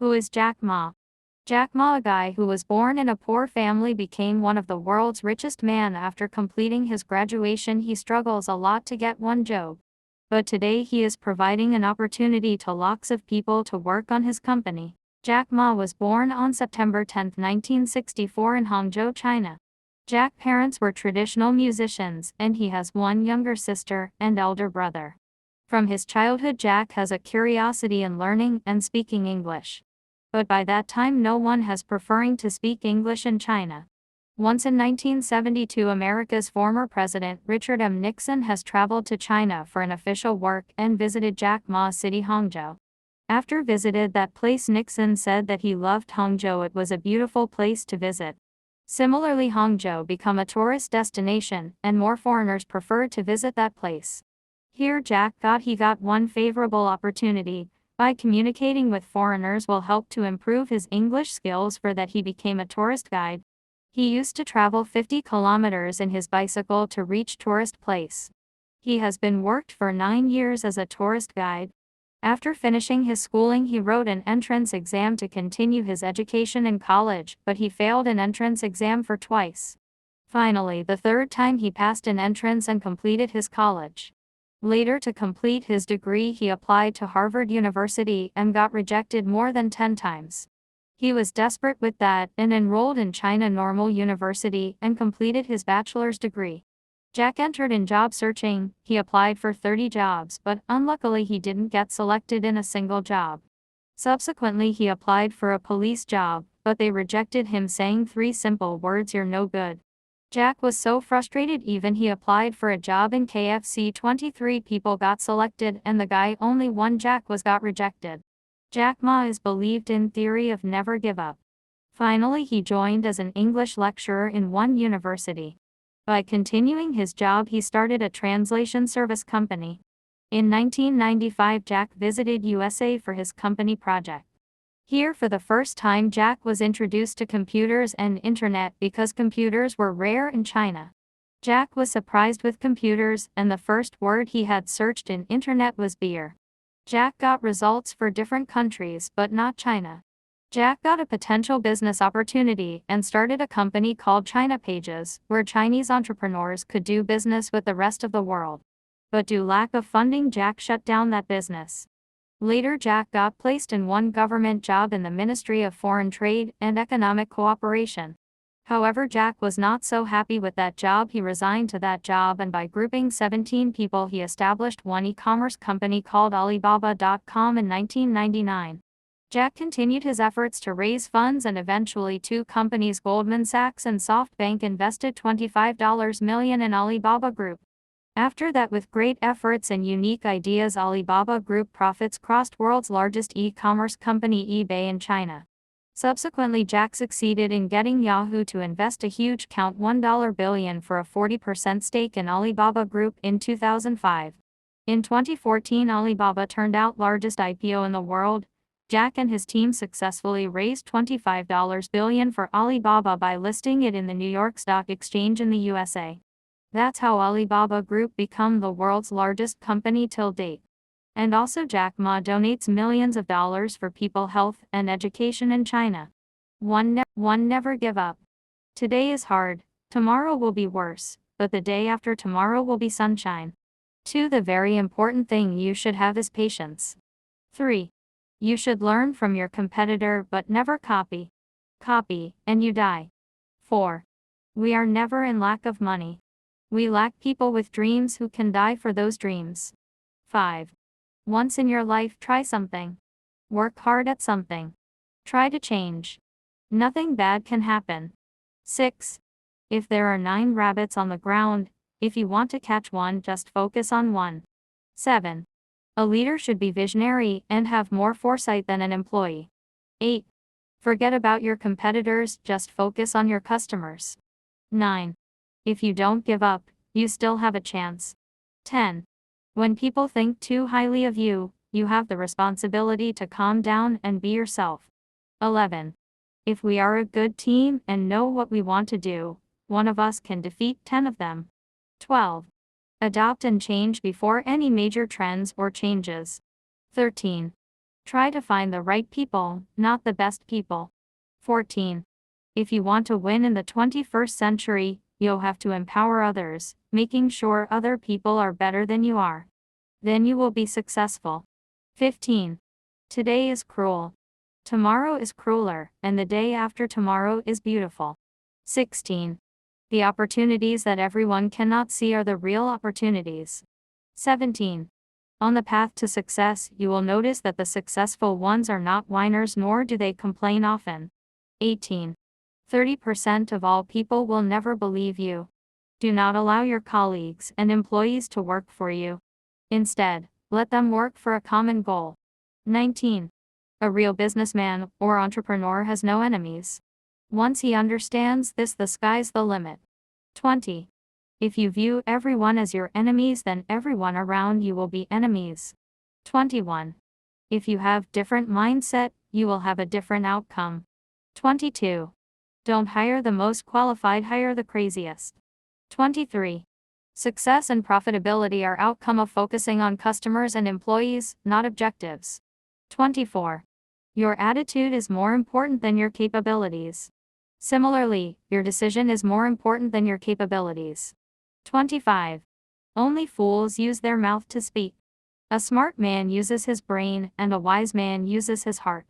Who is Jack Ma? Jack Ma, a guy who was born in a poor family, became one of the world's richest men after completing his graduation. He struggles a lot to get one job. But today he is providing an opportunity to lots of people to work on his company. Jack Ma was born on September 10, 1964 in Hangzhou, China. Jack's parents were traditional musicians, and he has one younger sister and elder brother. From his childhood, Jack has a curiosity in learning and speaking English. But by that time no one has preferring to speak English in China. Once in 1972, America's former president Richard M. Nixon has traveled to China for an official work and visited Jack Ma's city Hangzhou. After visited that place, Nixon said that he loved Hangzhou. It was a beautiful place to visit. Similarly, Hangzhou become a tourist destination, and more foreigners prefer to visit that place. Here Jack got one favorable opportunity. By communicating with foreigners will help to improve his English skills. For that he became a tourist guide. He used to travel 50 kilometers in his bicycle to reach tourist place. He has been worked for 9 years as a tourist guide. After finishing his schooling, he wrote an entrance exam to continue his education in college, but he failed an entrance exam for twice. Finally, the third time he passed an entrance and completed his college. Later, to complete his degree, he applied to Harvard University and got rejected more than 10 times. He was desperate with that and enrolled in China Normal University and completed his bachelor's degree. Jack entered in job searching. He applied for 30 jobs, but unluckily he didn't get selected in a single job. Subsequently, he applied for a police job, but they rejected him, saying 3 simple words: "You're no good." Jack was so frustrated, even he applied for a job in KFC. 23 people got selected and the guy only one Jack got rejected. Jack Ma is believed in theory of never give up. Finally, he joined as an English lecturer in one university. By continuing his job, he started a translation service company. In 1995, Jack visited USA for his company project. Here for the first time Jack was introduced to computers and internet because computers were rare in China. Jack was surprised with computers, and the first word he had searched in internet was beer. Jack got results for different countries but not China. Jack got a potential business opportunity and started a company called China Pages, where Chinese entrepreneurs could do business with the rest of the world. But due to lack of funding, Jack shut down that business. Later, Jack got placed in one government job in the Ministry of Foreign Trade and Economic Cooperation. However, Jack was not so happy with that job. He resigned to that job, and by grouping 17 people he established one e-commerce company called Alibaba.com in 1999. Jack continued his efforts to raise funds, and eventually 2 companies, Goldman Sachs and SoftBank, invested $25 million in Alibaba Group. After that, with great efforts and unique ideas, Alibaba Group profits crossed world's largest e-commerce company eBay in China. Subsequently, Jack succeeded in getting Yahoo to invest a huge count $1 billion for a 40% stake in Alibaba Group in 2005. In 2014, Alibaba turned out largest IPO in the world. Jack and his team successfully raised $25 billion for Alibaba by listing it in the New York Stock Exchange in the USA. That's how Alibaba Group become the world's largest company till date. And also, Jack Ma donates millions of dollars for people health and education in China. One never give up. Today is hard, tomorrow will be worse, but the day after tomorrow will be sunshine. 2. The very important thing you should have is patience. 3. You should learn from your competitor but never copy. Copy, and you die. 4. We are never in lack of money. We lack people with dreams who can die for those dreams. 5. Once in your life, try something. Work hard at something. Try to change. Nothing bad can happen. 6. If there are 9 rabbits on the ground, if you want to catch one, just focus on one. 7. A leader should be visionary and have more foresight than an employee. 8. Forget about your competitors, just focus on your customers. 9. If you don't give up, you still have a chance. 10. When people think too highly of you, you have the responsibility to calm down and be yourself. 11. If we are a good team and know what we want to do, one of us can defeat 10 of them. 12. Adopt and change before any major trends or changes. 13. Try to find the right people, not the best people. 14. If you want to win in the 21st century, you'll have to empower others, making sure other people are better than you are. Then you will be successful. 15. Today is cruel. Tomorrow is crueler, and the day after tomorrow is beautiful. 16. The opportunities that everyone cannot see are the real opportunities. 17. On the path to success, you will notice that the successful ones are not whiners nor do they complain often. 18. 30% of all people will never believe you. Do not allow your colleagues and employees to work for you. Instead, let them work for a common goal. 19. A real businessman or entrepreneur has no enemies. Once he understands this, the sky's the limit. 20. If you view everyone as your enemies, then everyone around you will be enemies. 21. If you have different mindset, you will have a different outcome. 22. Don't hire the most qualified, hire the craziest. 23. Success and profitability are outcome of focusing on customers and employees, not objectives. 24. Your attitude is more important than your capabilities. Similarly, your decision is more important than your capabilities. 25. Only fools use their mouth to speak. A smart man uses his brain, and a wise man uses his heart.